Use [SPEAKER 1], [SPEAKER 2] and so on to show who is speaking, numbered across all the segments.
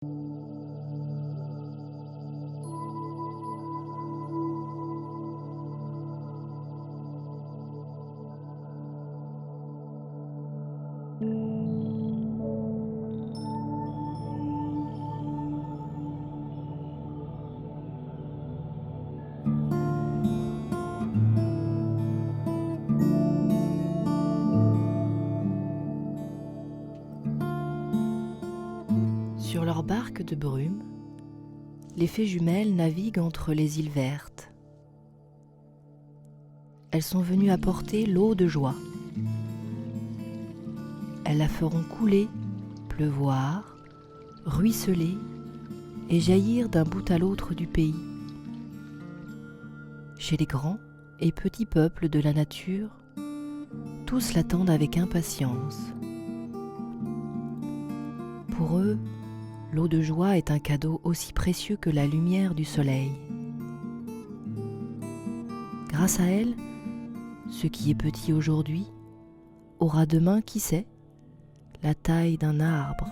[SPEAKER 1] Sur leur barque de brume, les fées jumelles naviguent entre les îles vertes. Elles sont venues apporter l'eau de joie. Elles la feront couler, pleuvoir, ruisseler et jaillir d'un bout à l'autre du pays. Chez les grands et petits peuples de la nature, tous l'attendent avec impatience. Pour eux, l'eau de joie est un cadeau aussi précieux que la lumière du soleil. Grâce à elle, ce qui est petit aujourd'hui aura demain, qui sait, la taille d'un arbre.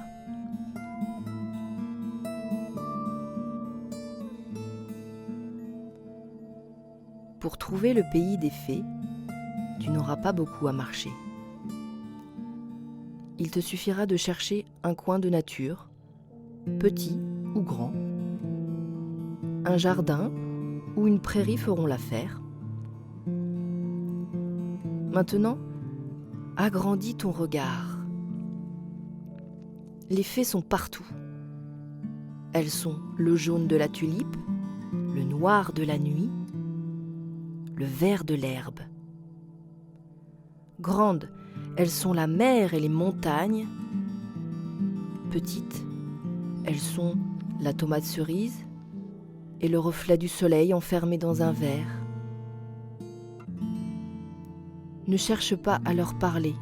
[SPEAKER 1] Pour trouver le pays des fées, tu n'auras pas beaucoup à marcher. Il te suffira de chercher un coin de nature, petit ou grand. Un jardin ou une prairie feront l'affaire. Maintenant, agrandis ton regard. Les fées sont partout. Elles sont le jaune de la tulipe, le noir de la nuit, le vert de l'herbe. Grandes, elles sont la mer et les montagnes. Petites, elles sont la tomate cerise et le reflet du soleil enfermé dans un verre. Ne cherche pas à leur parler,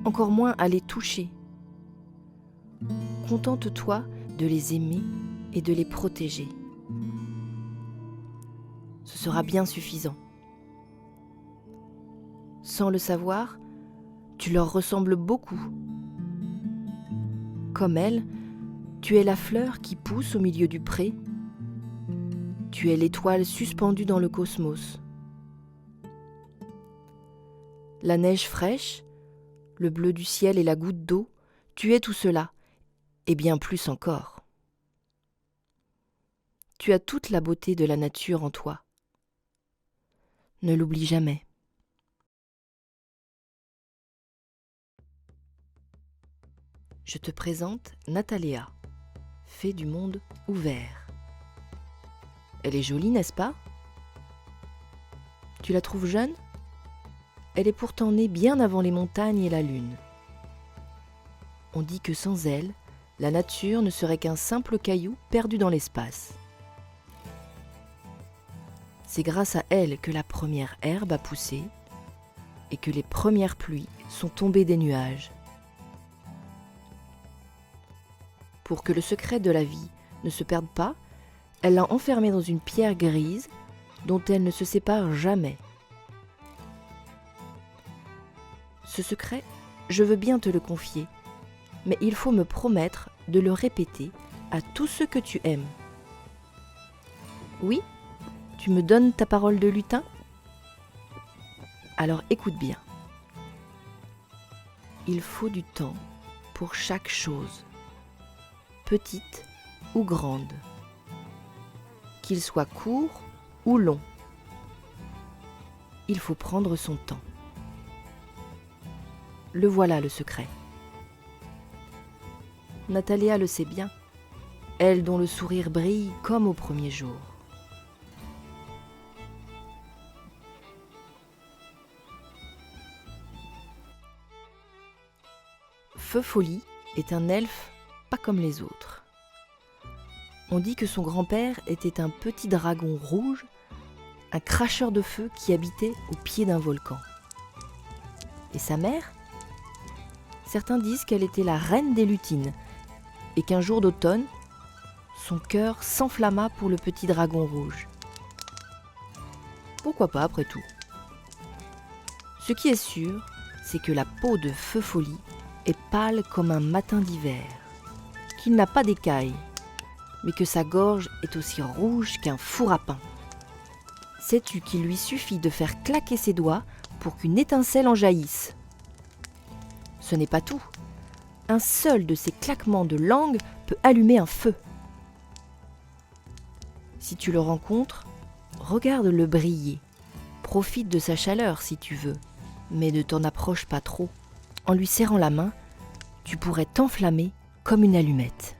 [SPEAKER 1] encore moins à les toucher. Contente-toi de les aimer et de les protéger. Ce sera bien suffisant. Sans le savoir, tu leur ressembles beaucoup. Comme elles, tu es la fleur qui pousse au milieu du pré. Tu es l'étoile suspendue dans le cosmos. La neige fraîche, le bleu du ciel et la goutte d'eau, tu es tout cela, et bien plus encore. Tu as toute la beauté de la nature en toi. Ne l'oublie jamais. Je te présente Nataléa, fée du monde ouvert. Elle est jolie, n'est-ce pas? Tu la trouves jeune? Elle est pourtant née bien avant les montagnes et la lune. On dit que sans elle, la nature ne serait qu'un simple caillou perdu dans l'espace. C'est grâce à elle que la première herbe a poussé et que les premières pluies sont tombées des nuages. Pour que le secret de la vie ne se perde pas, elle l'a enfermée dans une pierre grise dont elle ne se sépare jamais. Ce secret, je veux bien te le confier, mais il faut me promettre de le répéter à tous ceux que tu aimes. Oui, tu me donnes ta parole de lutin? Alors écoute bien. Il faut du temps pour chaque chose, petite ou grande, qu'il soit court ou long. Il faut prendre son temps. Le voilà le secret. Nataléa le sait bien, elle dont le sourire brille comme au premier jour. Feu Folly est un elfe pas comme les autres. On dit que son grand-père était un petit dragon rouge, un cracheur de feu qui habitait au pied d'un volcan. Et sa mère? Certains disent qu'elle était la reine des lutines et qu'un jour d'automne, son cœur s'enflamma pour le petit dragon rouge. Pourquoi pas après tout? Ce qui est sûr, c'est que la peau de Feu Folly est pâle comme un matin d'hiver. qu'il n'a pas d'écailles, mais que sa gorge est aussi rouge qu'un four à pain. Sais-tu qu'il lui suffit de faire claquer ses doigts pour qu'une étincelle en jaillisse? Ce n'est pas tout. Un seul de ces claquements de langue peut allumer un feu. Si tu le rencontres, regarde-le briller. Profite de sa chaleur si tu veux, mais ne t'en approche pas trop. En lui serrant la main, tu pourrais t'enflammer comme une allumette.